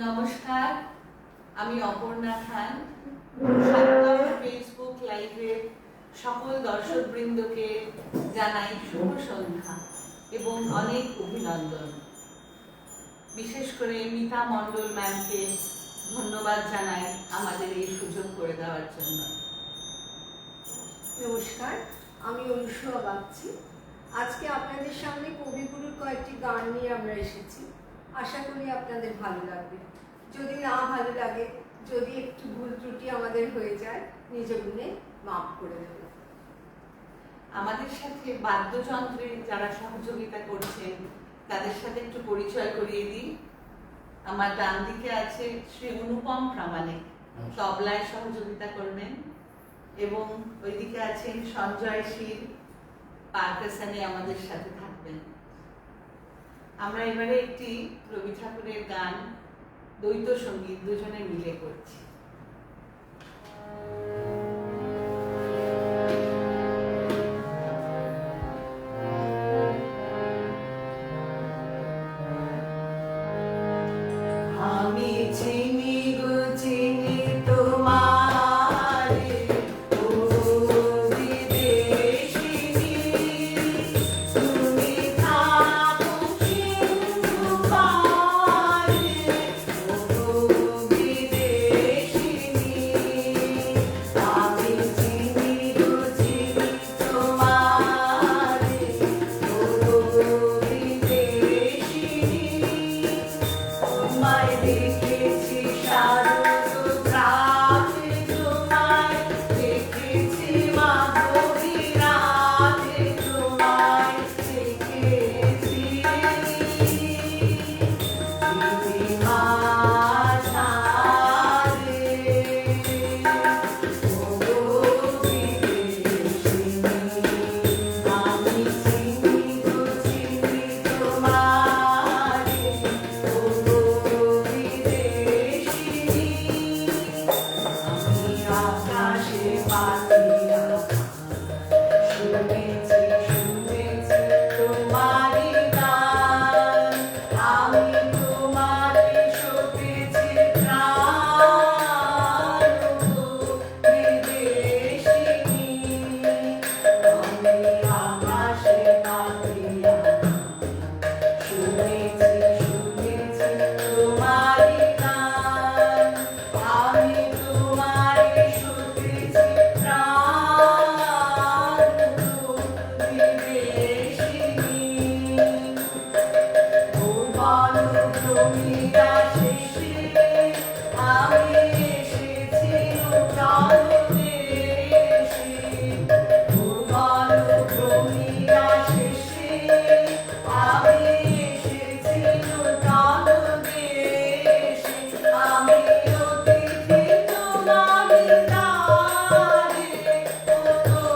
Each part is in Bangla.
নমস্কার, আমি অপর্ণা খান। সপ্তম ফেসবুক লাইভের সকল দর্শকবৃন্দকে জানাই শুভ সন্ধ্যা এবং অনেক অভিনন্দন। বিশেষ করে মিতা মণ্ডল ম্যামকে ধন্যবাদ জানাই আমাদের এই সুযোগ করে দেওয়ার জন্য। নমস্কার, আমি অনুসুয়া বাগচি। আজকে আপনাদের সামনে কবিগুরুর কয়েকটি গান নিয়ে আমরা এসেছি। আশা করি আপনাদের ভালো লাগবে। যদি না ভালো লাগে, যদি একটু ভুল ত্রুটি আমাদের হয়ে যায়, নিজ গুণে মাফ করে দেবেন। আমাদের সাথে বাদ্যযন্ত্রে যারা সহযোগিতা করছেন তাদের সাথে একটু পরিচয় করিয়ে দিই। আমার ডান দিকে আছে শ্রী অনুপম প্রামাণিক, তবলায় সহযোগিতা করবেন, এবং ওইদিকে আছেন সঞ্জয় শীল, পারকাশনে আমাদের সাথে থাকবেন। আমরা এবারে একটি রবি ঠাকুরের গান দ্বৈত সঙ্গীত দুজনে মিলে করছি। আমি চিনি গো চিনি তোমারে, ও বিদেশিনী, তুমি থাকো সিন্ধু পারে, ও বিদেশিনী। আমি চিনি গো চিনি তোমারে, ও বিদেশিনী, তোমায় দেখেছি শারদ রাতে, তোমায় দেখেছি মাধবী রাতে, তোমায় দেখেছি মাঝারে, ও বিদেশিনী। আমি চিনি গো চিনি তোমারে, ও বিদেশিনী। আমি আকাশে পাখিরা শুনেছি শুনেছি তোমারই গান, আমি তোমারে সপেছি প্রাণ, ও বিদেশিনী। আমি আকাশে পাখিরা শুনেছি শুনেছি তোমারই গান, আমি তোমারে সপেছি প্রাণ, ও বিদেশিনী। ও বনভূমিরা শেষে আমি এসেছি নূতন দেশে, ও বনভূমিরা শেষে আমি এসেছি নূতন দেশে। আমি অতিথি তোমারই দ্বারে, ও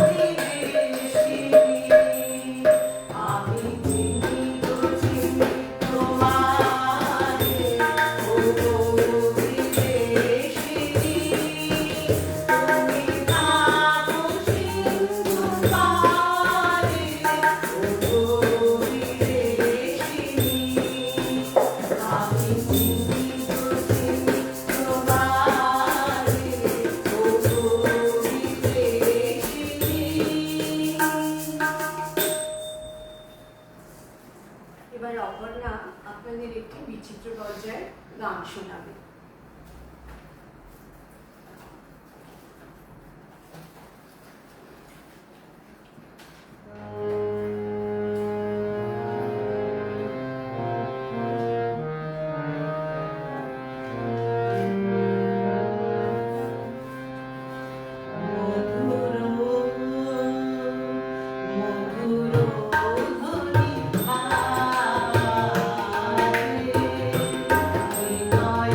বিদেশিনী। আমি চিনি গো চিনি তোমারে, ও বিদেশিনী, তুমি থাকো সিন্ধু পারে, ও বিদেশিনী। আমি চিনি গো চিনি তোমারে, ও বিদেশিনী। এবার অপর্ণা আপনাদের একটি বিচিত্র পর্যায়ের গান শোনাবে। মধুর মধুর ধ্বনি ভাসে, হৃদয়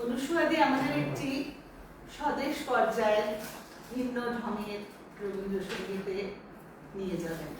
অনুসুয়াদি আমাদের একটি স্বদেশ পর্যায়ে ভিন্ন ঢঙের রবীন্দ্রসঙ্গীতে নিয়ে যাবেন।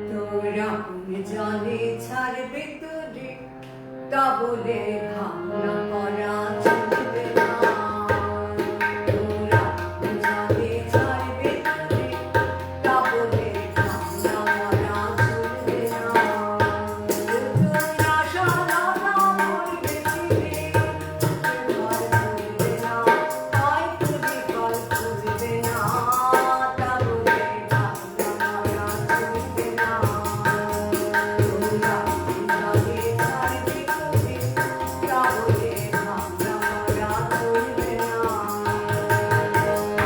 তোরা জানে ছাড়বে তোরে তা বলে ভাবনা করা চলবে না। তোরা জানে ছাড়বে তোরে তা বলে ভাবনা করা চলবে না। নতুন আশা লাগা মরবে চিরে, ঘর করবে না, তাই তোরে ঘর করবে না, তা বলে ভাবনা করা চলবে না। তোরা জানে ছাড়বে তোরে তা বলে ভাবনা করা চলবে না।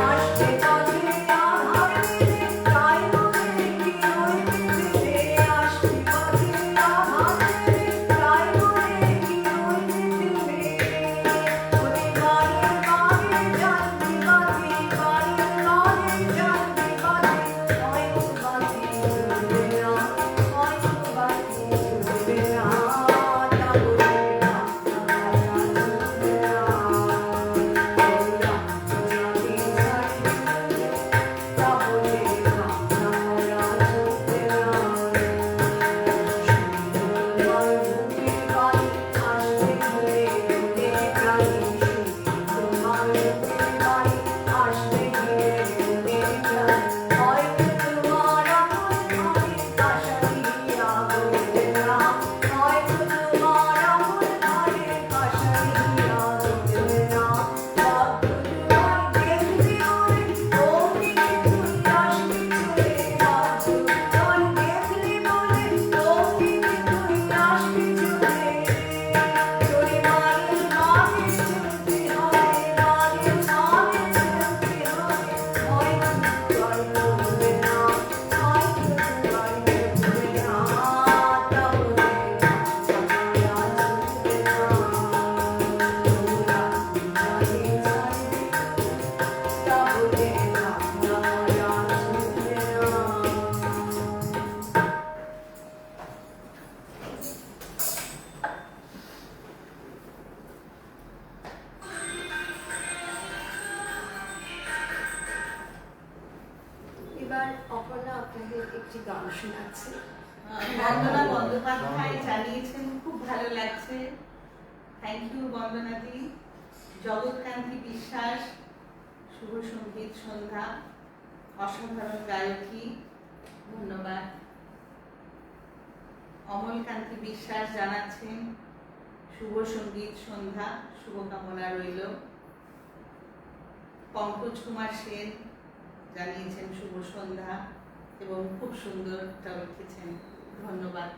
আসবে পথে আধার মেলে, তাই বলে কি হইবে ছেলে। আসবে পথে আধার মেলে, তাই বলে কি হইবে ছেলে। ওরে বাড়ির বাড়ি জানবি বাতি, বাড়ির বাড়ি জানবি বাতি, হয়তো বাতি জ্বলবে না, হয়তো বাতি জ্বলবে না, তা বলে ভাবনা করা চলবে না। তোরা জানি ছাড়বে তোরে তা বলে ভাবনা করা চলবে না। তোমার বুকের বাড়ি আসবে ঘুরে ঘুরে প্রাণী, তোমার বুকের বাড়ি আসবে ঘুরে ঘুরে প্রাণী। হয়তো তোমার আপন ঘরে আশা নিয়া বলবে না, হয়তো তোমার আপন ঘরে আশা নিয়া বলবে না। ভাগ্য তোমার দেখবে ওরে, অমনি তুই আসবি চলে। ভাগ্য তোমার দেখলে বলে, অমনি তুই আসবি চলে। তোরে বাড়ির বাড়ি চলতে হবে, বাড়ির বাড়ি চলতে হবে, হয়তো তুই করবে না, হয়তো তুই করবে না, তা বলে ভাবনা করা চলবে না। তোরা জানি ছাড়বে তা বলে ভাবনা করা চলবে না। এবার অপর্ণা আপনাদের একটি গান শোনাচ্ছে। বন্দনা বন্দ্যোপাধ্যায় জানিয়েছেন খুব ভালো লাগছে। Thank you বন্দনাদি। জগৎকান্তি বিশ্বাস, শুভ সঙ্গীত সন্ধ্যা, অসাধারণ গায়কী, ধন্যবাদ। অমলকান্তি বিশ্বাস জানাচ্ছেন শুভ সঙ্গীত সন্ধ্যা, শুভকামনা রইল। পঙ্কজ কুমার সেন জানিয়েছেন শুভ সন্ধ্যা এবং খুব সুন্দরটা লিখেছেন, ধন্যবাদ।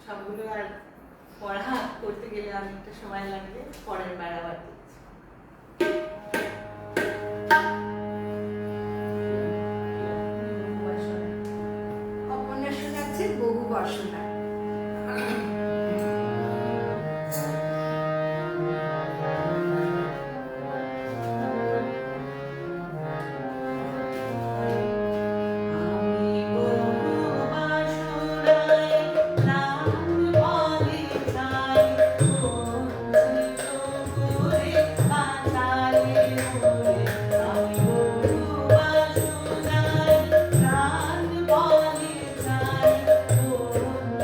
সবগুলো আর পড়া করতে গেলে অনেকটা সময় লাগবে, পরের বার আবার দিচ্ছি। অপর্ণা শোনাচ্ছে বহু বাসনা। আমি বহু বাসনায় প্রাণ বলে যাই, বঞ্চিত করে বাঁচালে ওরে। আমি বহু বাসনায় প্রাণ বলে যাই, বঞ্চিত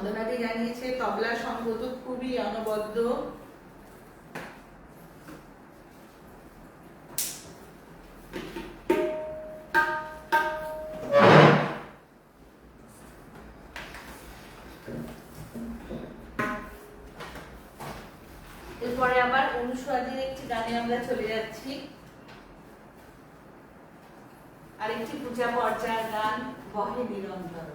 বন্দনাদি জানিয়েছে তবলা সঙ্গ তো খুবই অনবদ্য। এরপরে আবার অনুসুয়াদির একটি গানে আমরা চলে যাচ্ছি, আরেকটি পূজা পর্যায়ের গান বহে নিরন্তর।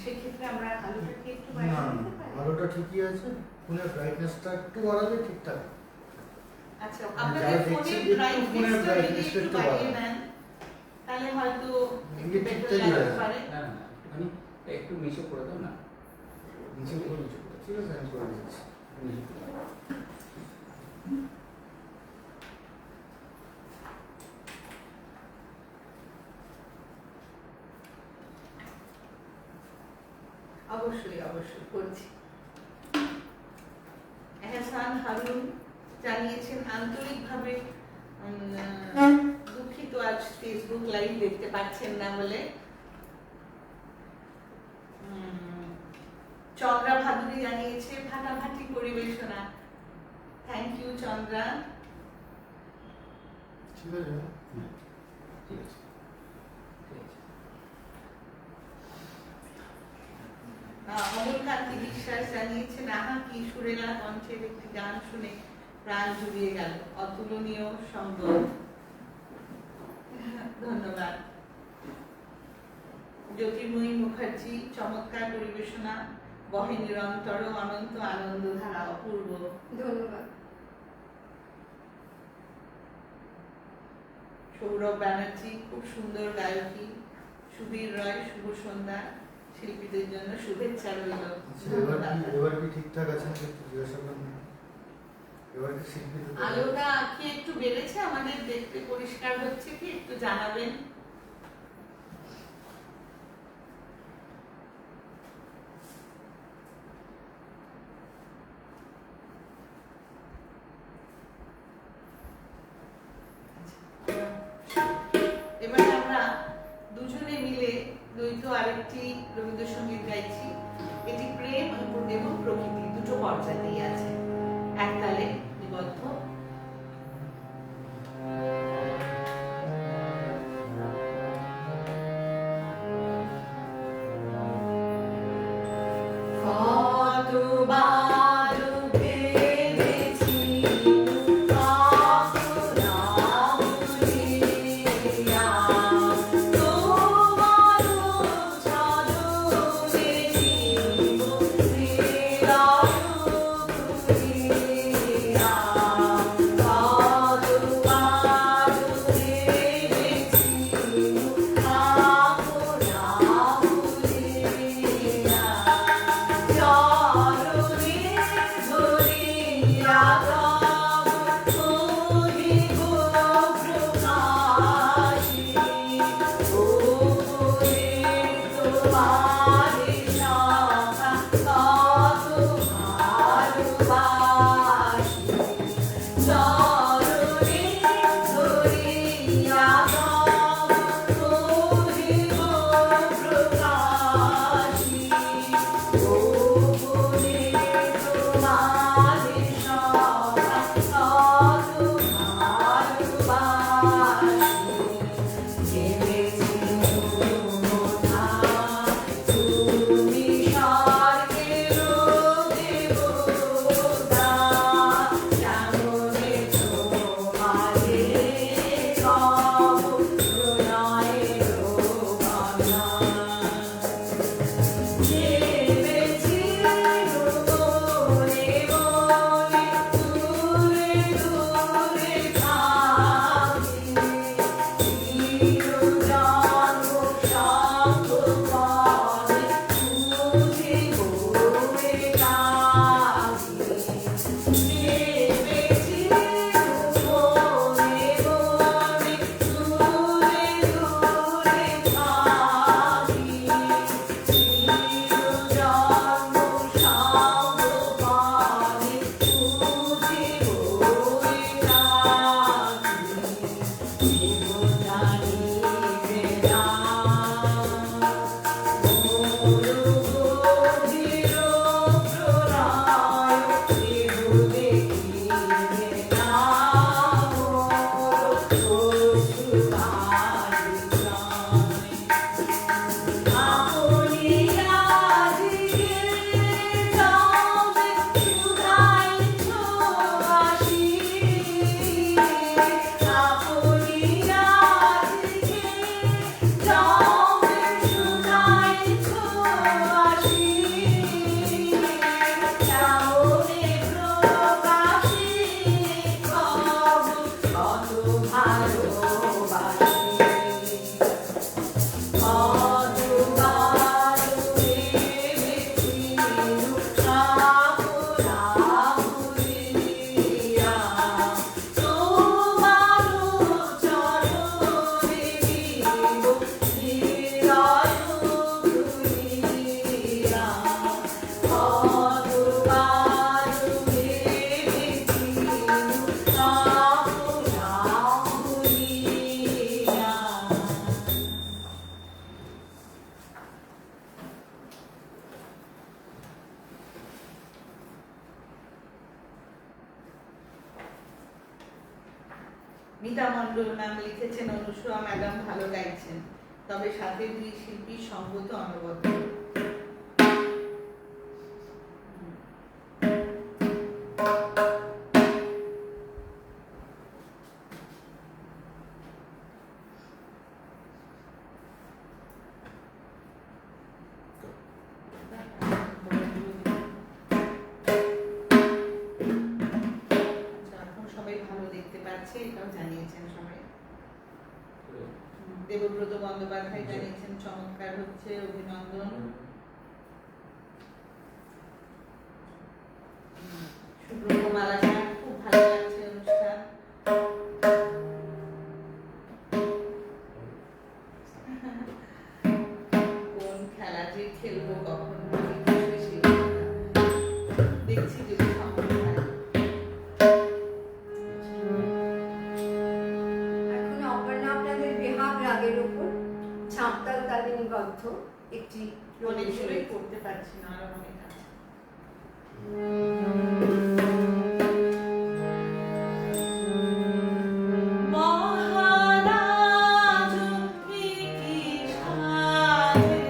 সেক্ষেত্রে আমরা আলোটাকে একটু বাড়িয়ে দিতে পারি? আলোটা ঠিকই আছে, ফোনের ব্রাইটনেসটা একটু বাড়ালে ঠিকঠাক। আচ্ছা, আপনাদের ফোনের ব্রাইটনেসটা যদি একটু বাড়িয়ে দেন তাহলে হয়তো একটু বেটার লাগতে পারে। না না, একটুখানি একটু নিচে করে দাও না। নিচে করে নিচে করে, ঠিক আছে, আমি করে দিচ্ছি। অবশ্যই অবশ্যই করছি। এহসান হারুন জানিয়েছেন আন্তরিকভাবে দুঃখিত আজ ফেসবুক লাইভ দেখতে পাচ্ছেন না বলে। চন্দ্রা ভাদুরী জানিয়েছে ফাটাফাটি পরিবেশনা। Thank you Chandra. ঠিক আছে, ঠিক আছে, ঠিক আছে। অমরকান্তি বিশ্বাস জানিয়েছেন আহা কি সুরেলা কণ্ঠের একটি গান শুনে প্রাণ জুড়িয়ে গেল, অতুলনীয় সঙ্গত। ধন্যবাদ। জ্যোতির্ময়ী মুখার্জি চমৎকার পরিবেশনা, বহে নিরন্তর অনন্ত আনন্দ ধারা, অপূর্ব। ধন্যবাদ। সৌরভ ব্যানার্জি খুব সুন্দর গায়কী, সুধীর রয়, শুভ সন্ধ্যা। শিল্পীদের জন্য শুভেচ্ছা রইল। আচ্ছা, এবার কি ঠিকঠাক আছে নাকি একটু জিজ্ঞাসা করুন। এবার কি শিল্পীদের আলোটা কি একটু বেড়েছে? আমাদের দেখতে পরিষ্কার হচ্ছে কি একটু জানাবেন। এবারে আমরা দুজনে মিলে দ্বৈত আরেকটি রবীন্দ্রসঙ্গীত গাইছি। এটি প্রেম এবং প্রকৃতি দুটো পর্যায়েই আছে, একতালে নিবদ্ধ। কতবার ভেবেছি মিতা মণ্ডল নাম লিখেছেন অনুসুয়া ম্যাডাম, ভালো গাইছেন, তবে সাথে দুই শিল্পীর সঙ্গত অনবদ্য। সবাই ভালো দেখতে পাচ্ছে, এটাও জানিয়েছেন সবাই। দেবব্রত বন্দ্যোপাধ্যায় বন্দ্যোপাধ্যায় জানিয়েছেন চমৎকার হচ্ছে, অভিনন্দন। সুব্রত মালা জানান খুব ভালো লাগছে অনুষ্ঠান। কোন খেলা যে খেলবো কখন দেখছি যদি সম্ভব হয়। এখন অপর্ণা আপনাদের বেহাগ রাগের উপর ঝাঁপতাল তালিনী বদ্ধ একটি অনেকগুলোই করতে পারছি না, আরো অনেক আছে। মহারাজ কি সাজে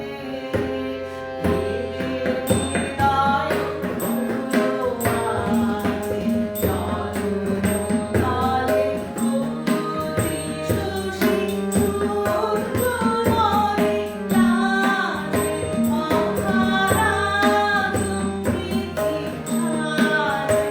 হৃদয় তোমাতে জনতালে কুতি সুশি চুরমরে লাজে মহারাজ কি সাজে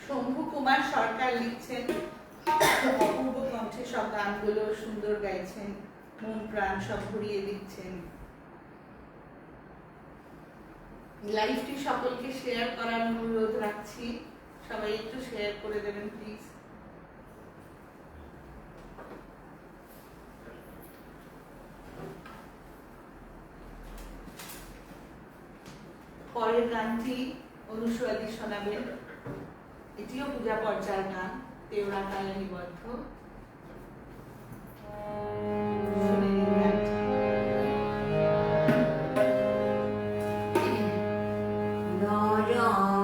শম্ভু কুমার সরকার লিখছেন, অপূর্ব কণ্ঠে সব গানগুলো সুন্দর গাইছেন, মন প্রাণ সব ভরিয়ে দিচ্ছেন। লাইভটি সকলকে শেয়ার করার অনুরোধ রাখছি, সবাই একটু শেয়ার করে দেবেন প্লিজ। পরের গানটি অনুসরাদি শোনাবেন, এটিও পূজা পর্যায়ের গান, তেওড়া তালে নিবদ্ধ। শুনে নিন গানটি। Ram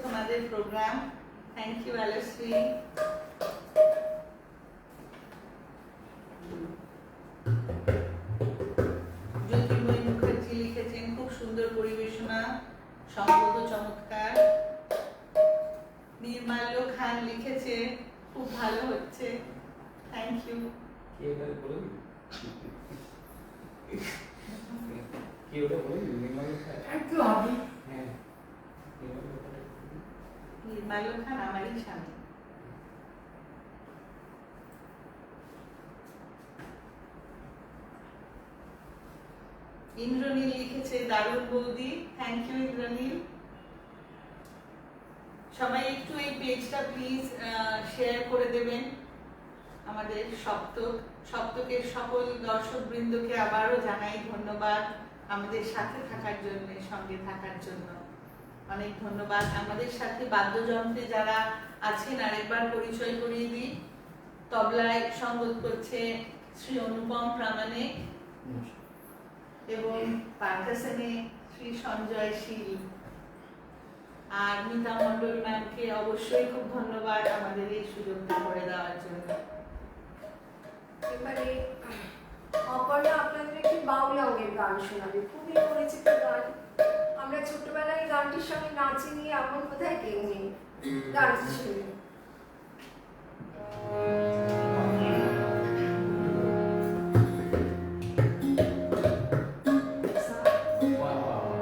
তোমাদের programme. Thank you Alshri. Jyotirmoyee Mukherjee লিখেছেন খুব সুন্দর পরিবেশনা, সংগত চমৎকার। নির্মাল্য খান লিখেছে খুব ভালো হচ্ছে, থ্যাংক ইউ। কে ওটা বলে দিবি? কে ওটা বলে দিবি? নির্মল খান? একটু আমি হ্যাঁ, নির্মল ব্যাপারটা একটু বলি। নির্মাল্য খান আমারই স্বামী। ইন্দ্রনীল লিখেছে দারুণ বৌদি, থ্যাংক ইউ ইন্দ্রনীল। সবাই একটু এই পেজটা প্লিজ শেয়ার করে দেবেন। আমাদের সপ্তকের সকল দর্শক বৃন্দকে আবারও জানাই ধন্যবাদ আমাদের সাথে থাকার জন্য, সঙ্গে থাকার জন্য অনেক ধন্যবাদ। আমাদের সাথে বাদ্যযন্ত্রে যারা আছেন আরেকবার পরিচয় করিয়ে দিই। তবলায় সঙ্গত করছে শ্রী অনুপম প্রামাণিক এবং পারকাশনে শ্রী সঞ্জয় শীল। আর মিতা মণ্ডল ম্যামকে অবশ্যই খুব ধন্যবাদ আমাদের এই সুযোগটা করে দেওয়ার জন্য। এবারে অপর্ণা আপনাদের একটি বাউল অঙ্গের গান শোনাবে, খুবই পরিচিত গান। আমরা ছোটবেলায় গানটির সঙ্গে নাচে নিয়ে এমন কোথায় কেউ নেই। গানটি শুনে বাহ, বাহ, বাহ।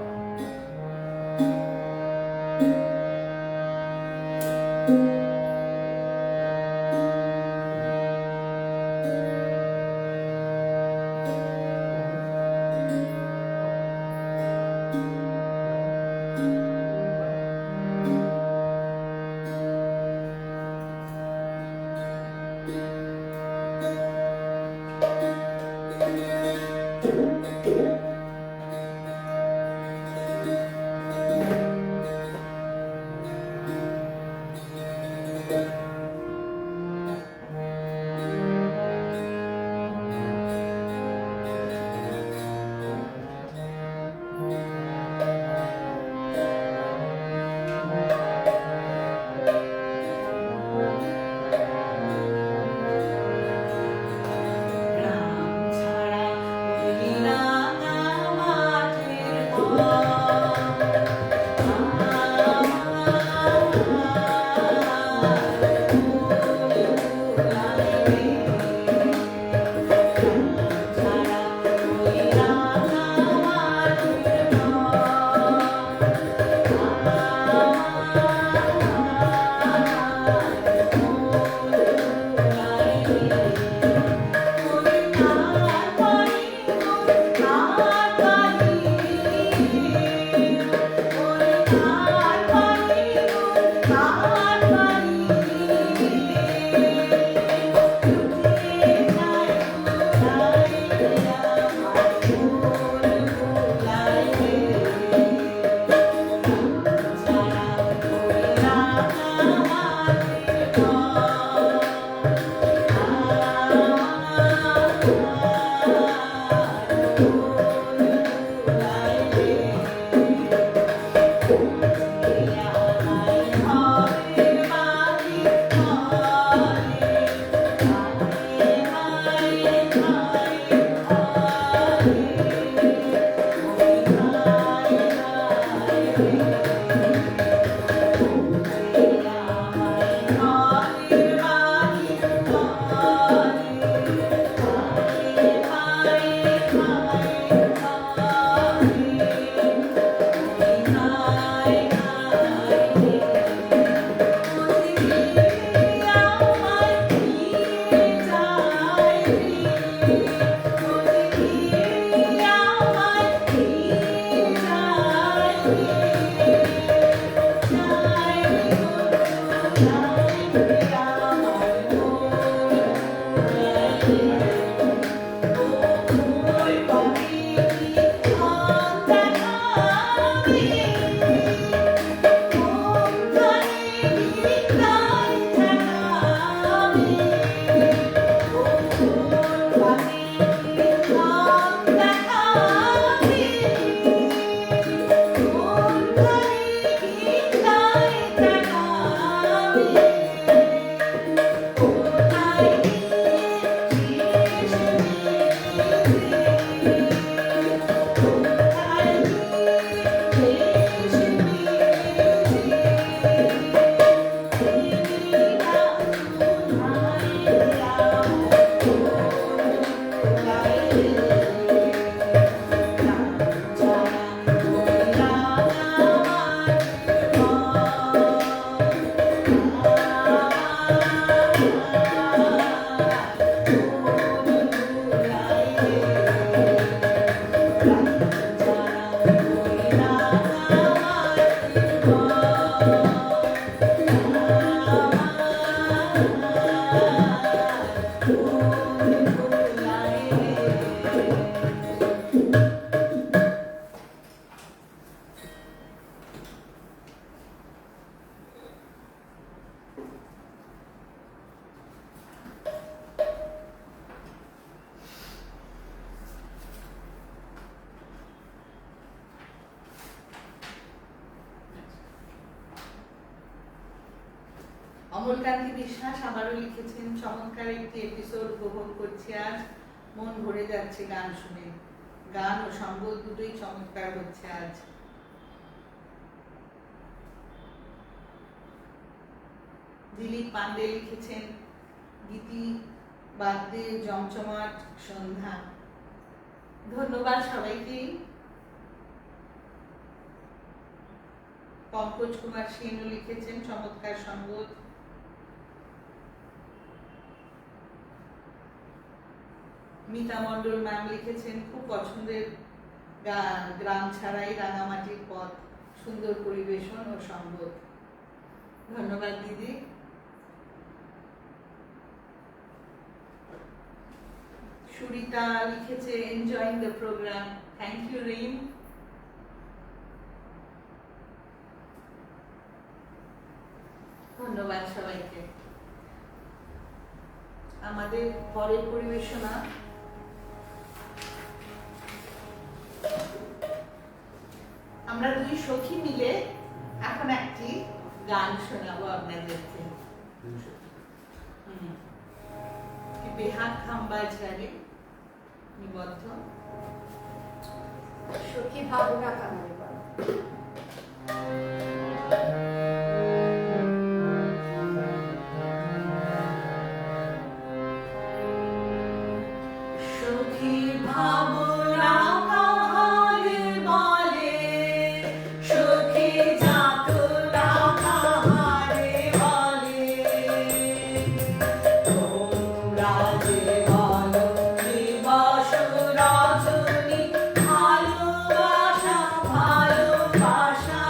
অমলকান্তি বিশ্বাস আবারও লিখেছেন, চমৎকার একটি এপিসোড উপভোগ করছি আজ, মন ভরে যাচ্ছে গান শুনে, গান ও সঙ্গীত দুটোই চমৎকার হচ্ছে আজ। দিলীপ পান্ডে লিখেছেন, গীতি বাদ্যে জমজমাট সন্ধ্যা। ধন্যবাদ সবাইকে। পঙ্কজ কুমার সেনও লিখেছেন, চমৎকার সঙ্গীত। মিতা মণ্ডল ম্যাম লিখেছেন, খুব পছন্দের গান, গ্রাম ছাড়াই রাঙামাটির পথ, সুন্দর পরিবেশন ও সঙ্গীত। ধন্যবাদ দিদি। সুরিতা লিখেছে, enjoying the programme. Thank you Rim. ধন্যবাদ সবাইকে। আমাদের পরের পরিবেশনা আমরা দুই সখী মিলে এখন একটি গান শোনাবো আপনাদেরকে। বেহাগ খাম্বা ঝাড়ে নিবদ্ধ সখী ভাবনা কামাই বল। সখী ভাবনা কাহারে বলে, সখী যাতনা কাহারে বলে, তোমরা যে বলো দিবস রজনী, ভালোবাসা ভালোবাসা।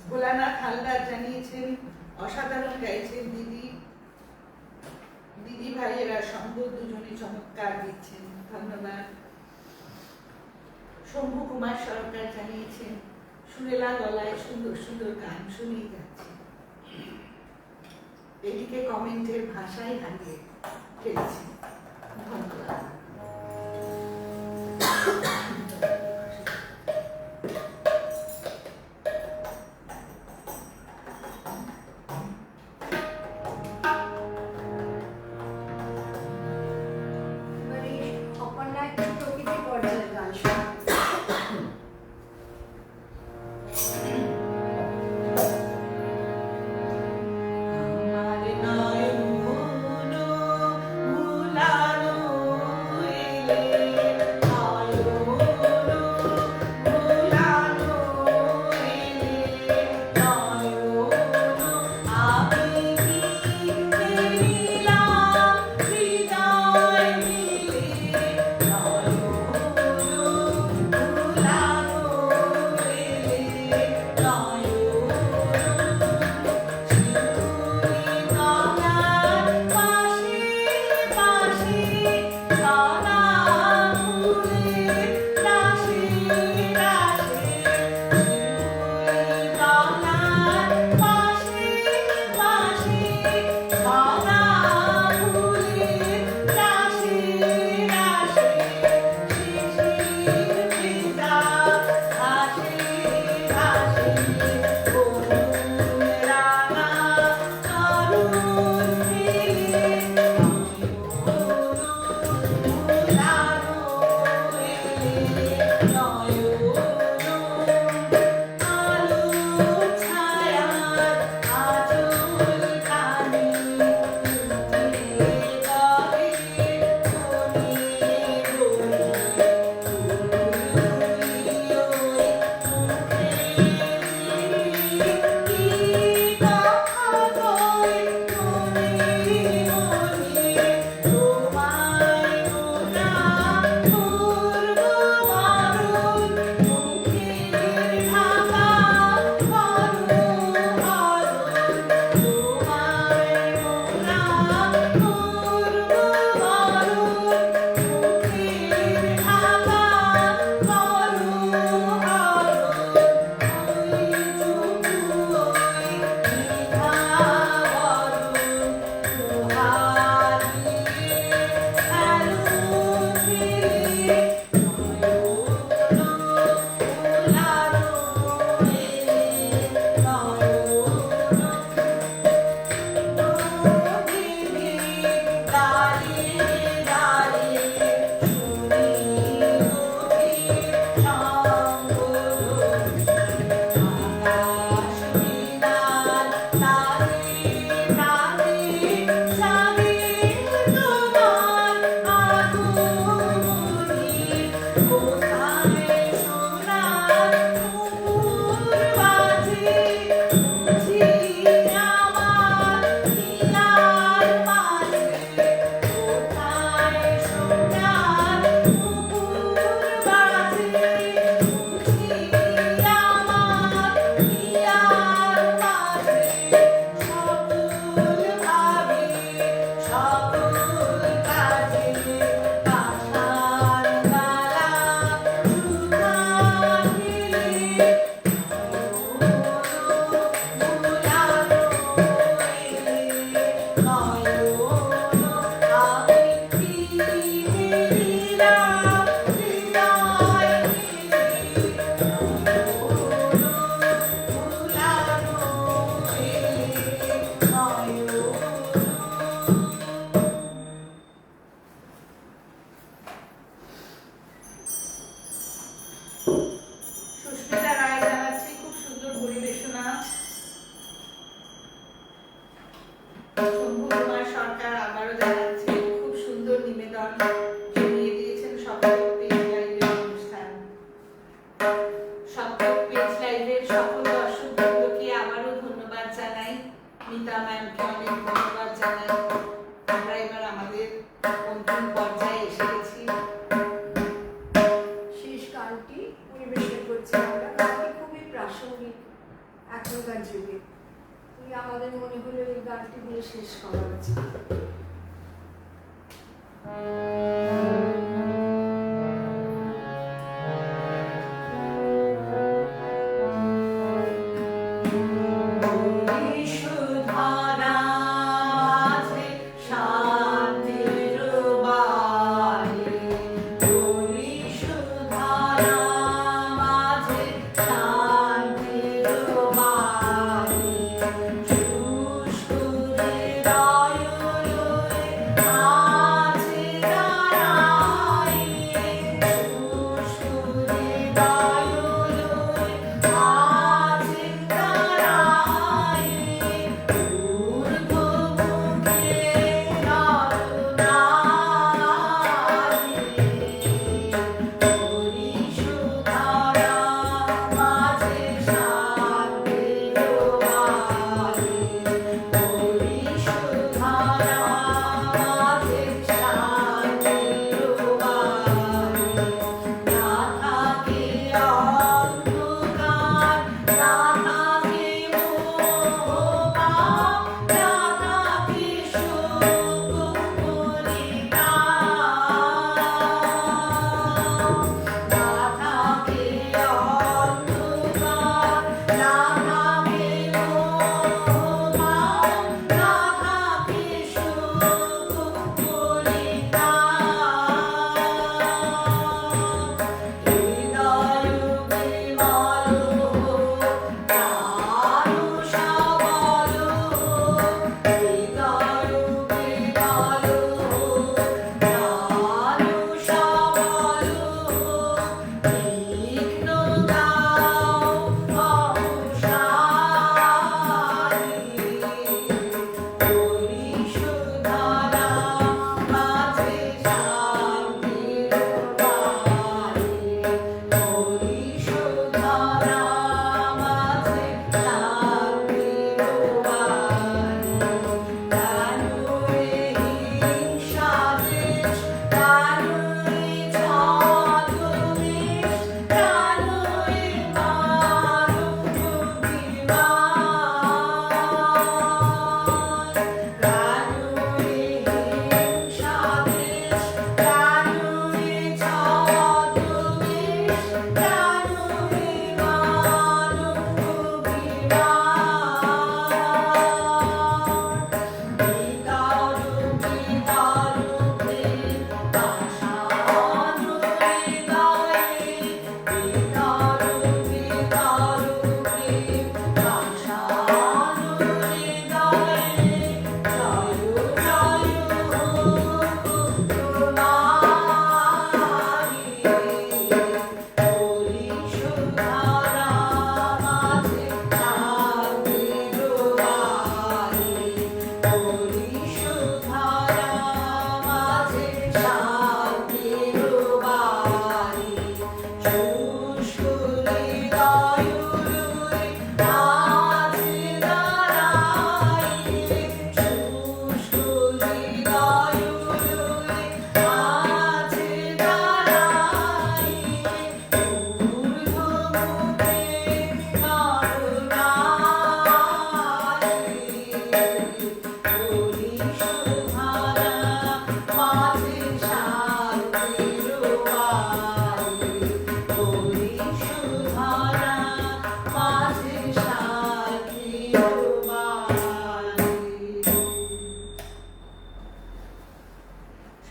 ভোলানাথ হালদার জানিয়েছেন অসাধারণ গাইছেন দিদি, দিদি ভাইয়েরা সঙ্গ দুজনে চমৎকার দিচ্ছেন, ধন্যবাদ। শম্ভু কুমার সরকার জানিয়েছেন সুরেলা গলায় সুন্দর সুন্দর গান শুনেই যাচ্ছে। এটিকে কমেন্টের ভাষায় হারিয়ে ফেলেছি, ধন্যবাদ। এবারে অপর্ণা একটু প্রকৃতি পর্যায়ের গান শোনাবে। আমার নয়ন ভুলানো মা। শম্ভু কুমার সরকার আবারও জানাচ্ছে খুব সুন্দর নিবেদন জমিয়ে দিয়েছেন সপ্তক পেজ লাইভের অনুষ্ঠান। সপ্তক পেজ লাইভের সকল দর্শক বৃন্দকে আবারও ধন্যবাদ জানাই। মিতা ম্যামকে অনেক ধন্যবাদ জানাই। আমরা এবার আমাদের অন্তিম পর্যায়ে এসে গেছি। শেষ গানটি পরিবেশন করছি আমরা। গানটি খুবই প্রাসঙ্গিক এখনকার যুগে। আমাদের মনে হলো এই গানটি দিয়ে শেষ করা উচিত।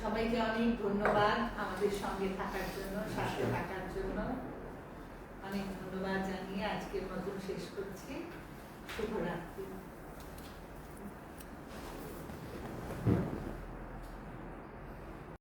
সবাইকে অনেক ধন্যবাদ আমাদের সঙ্গে থাকার জন্য, সাথে থাকার জন্য অনেক ধন্যবাদ জানিয়ে আজকের মতন শেষ করছি। শুভরাত্রি।